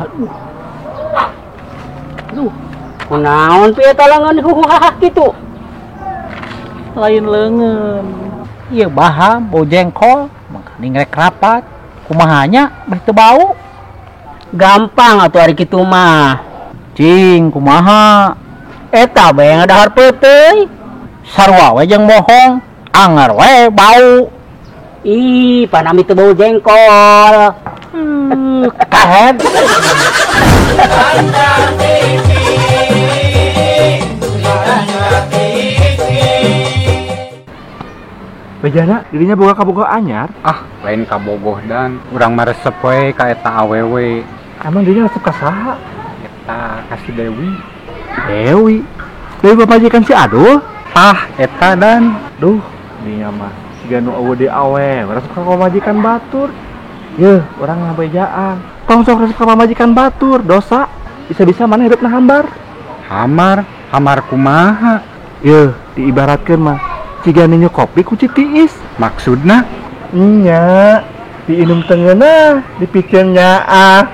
Aduh, kunaon piye talangan huhah kitu? Lain leungeun. Ieu baha bau jengkol, mangkani ngrek rapat. Kumahanya beh teu bau. Gampang atuh ari kitu mah. Cing, kumaha? Eta bae ngadahar peuteuy. Sarua we jeung bohong, anger we bau. Ih, panami teu bau jengkol. Kahen. Bejana dirinya boga kabogoh anyar. Ah, lain kabogoh dan urang mah resep we ka eta awewe. Emang dirinya resep ka saha? Eta kasih Dewi. Dewi pamajikan si Adul. Ah, eta dan Duh, dirinya mah siga nu eueuh di awewe resep ka pamajikan batur. Yeuh, urang ngabejaan. Tong sok resep ka pamajikan batur, dosa. Bisa-bisa mana hidupna hambar. Hamar kumaha? Yeuh, diibaratkeun mah ciga ninyo kopi ku citiis. Maksudna? Nya, diinum tengeuna, dipikeun nyaah.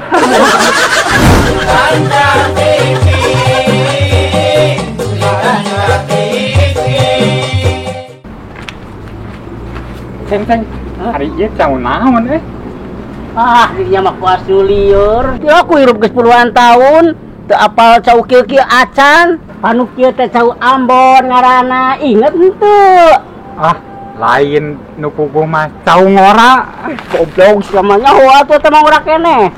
Ceng, hari ieu caun naon Ah, dirinya mah kuas lieur. Kira aku hirup geus puluhan tahun, teu apal cau kieu-kieu acan. Anu kieu teh cau Ambon ngaranna, inget henteu? Ah, lain nu puguh mah cau ngora. Goblok selamanya hoa atuh teh mah urang keneh.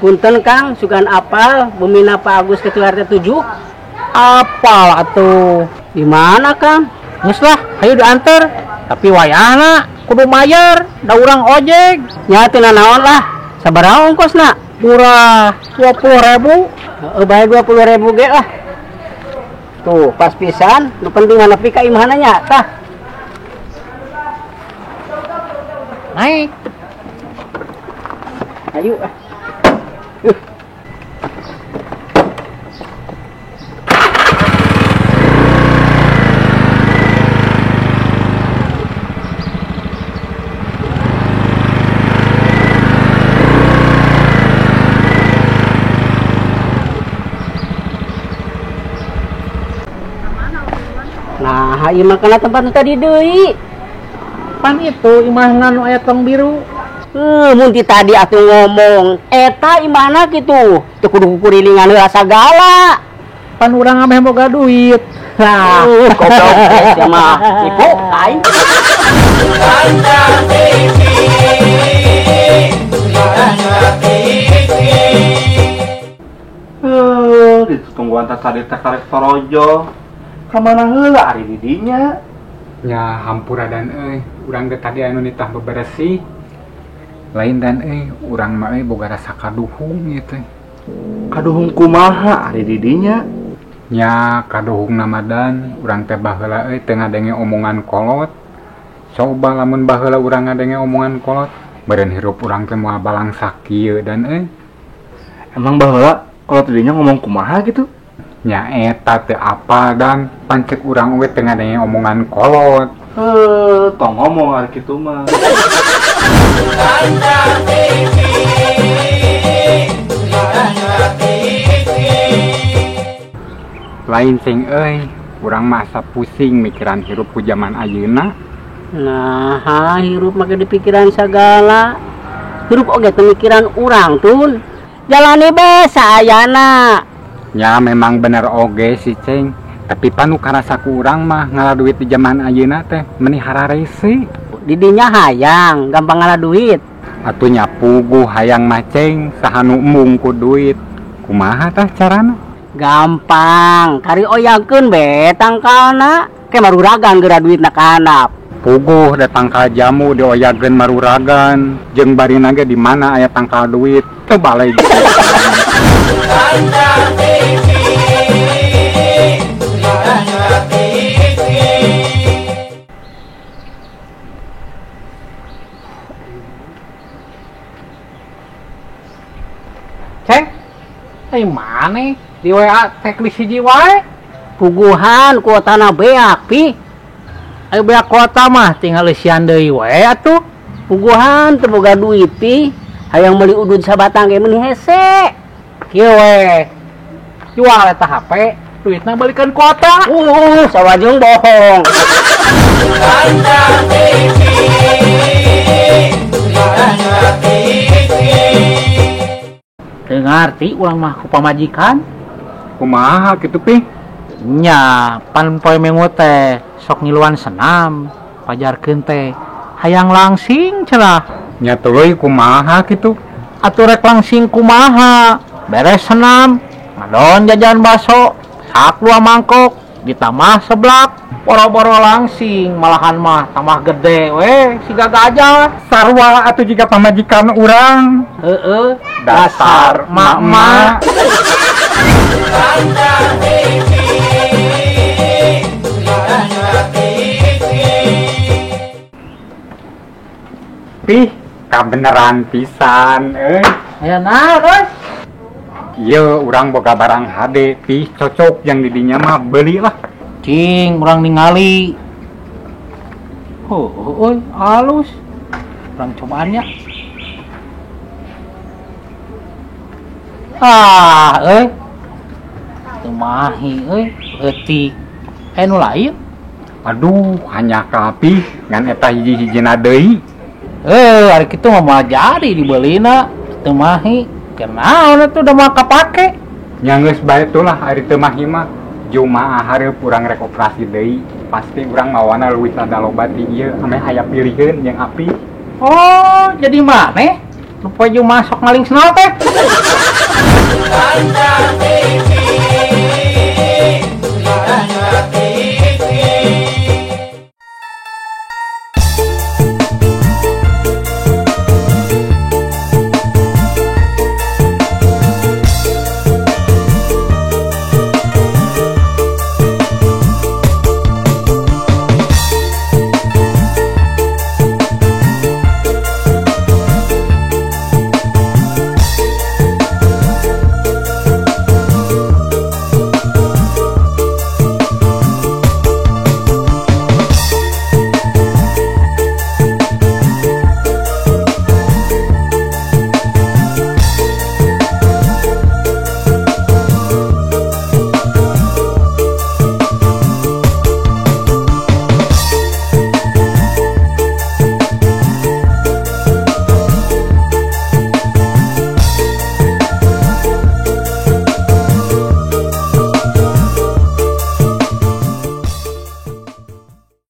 Punten Kang, sugan apal bumina Pak Agus Ketua RT 7? Apal atuh. Di mana Kang? Geus lah, hayu dianter. Tapi wayahna kudu mayar, da urang ojek. Nya teu naon lah. Sabaraha ongkosna? Murah, 20.000. Heeh, bae 20.000 ge lah. Tuh, pas pisan, nu penting nepi ka imahna nya tah. Naik. Ayo. Nah, ieu mah kana tempat nu tadi deui. Pan itu imahna nu aya tong biru. Mun ti tadi atuh ngomong, eta imahna kitu. Teu kudu kurilingan heula sagala. Pan urang mah boga duit. Nah, goblok sia mah. Ibu aing. Ditungguan tas tadi teh karek torojo. Kamana heula ari didinya? Ya hampura dan urang ge tadi anu nitah beberesih. Lain dan urang mah boga rasa kaduhung ieu teh. Kaduhung kumaha ari didinya? Nya kaduhung nama dan urang teh baheula teu ngadenge omongan kolot. Coba lamun baheula urang ngadenge omongan kolot, beureun hirup urang teh moal balang sakieu dan Emang baheula kalau didinya ngomong kumaha gitu? nya eta teu apa dan pancek urang we teu ngadenge omongan kolot. Tong ngomong ari kitu mah. Lain sing urang masa pusing mikiran hirup ku zaman ayeuna. Nah, hirup make di pikiran sagala. Hirup oge teu mikiran urang tun. Jalani be saayana. Ya memang bener oge sih ceng, tapi panu karasa ku urang mah ngalah duit di zaman ayeuna teh meni hararese. Didinya hayang, gampang ngalah duit. Atunya puguh hayang mah ceng, sahanu embung ku duit. Kumaha tah carana? Gampang, kari oyagkeun be tangkalna. Ke maruragan geura duitna ka handap. Puguh da tangkal jamu dioyageun maruragan, jeung barina ge di mana aya tangkal duit. Teu balai. Ceng, mana di WA teknis hiji wae. Puguhan kuotana beak pi. Ayo beak kota mah tinggal isian deui we atuh. Puguhan teu boga duit pi. Hayang meuli udud sabatang ge meuni hese. Kieu we. Jual eta HP, duitna balikan kota. Sawajeng bohong. Teu ngarti ulang mah ku pamajikan. Kumaha kitu pi? Nya, pan poe minggu teh sok ngiluan senam, pajarkeun teh hayang langsing cenah. Nya tuluy kumaha kitu? Atuh rek langsing kumaha? Beres senam, ngadon jajan baso, sak 2 mangkok, ditambah seblak, boro-boro langsing, malahan mah tambah gede we siga gajah. Sarwa atuh jiga pamajikan urang. Heeh, Dasar mak-mak. Pih, kabeneran pisan, aya naon euy? Iya, urang boga barang HD, pih cocok yang didinya mah beli lah. Cing, urang ningali. Euy, halus. Urang cobaannya. Tumahi euy, eutik. Nu lain? Aduh, hanya kapi ngan eta hiji-hijina deui. Ari kitu mah jadi dibelina. Tumahi, kenaon atuh udah mah kapake. Nya geus bae tuh lah ari teu mah mah. Jumaah hareup urang rek operasi deui. Pasti urang mawana leuwih sada loba ti ieu ame aya pilikeun yang api. Oh, jadi maneh? Lupa jeung masuk ngaling senal teh.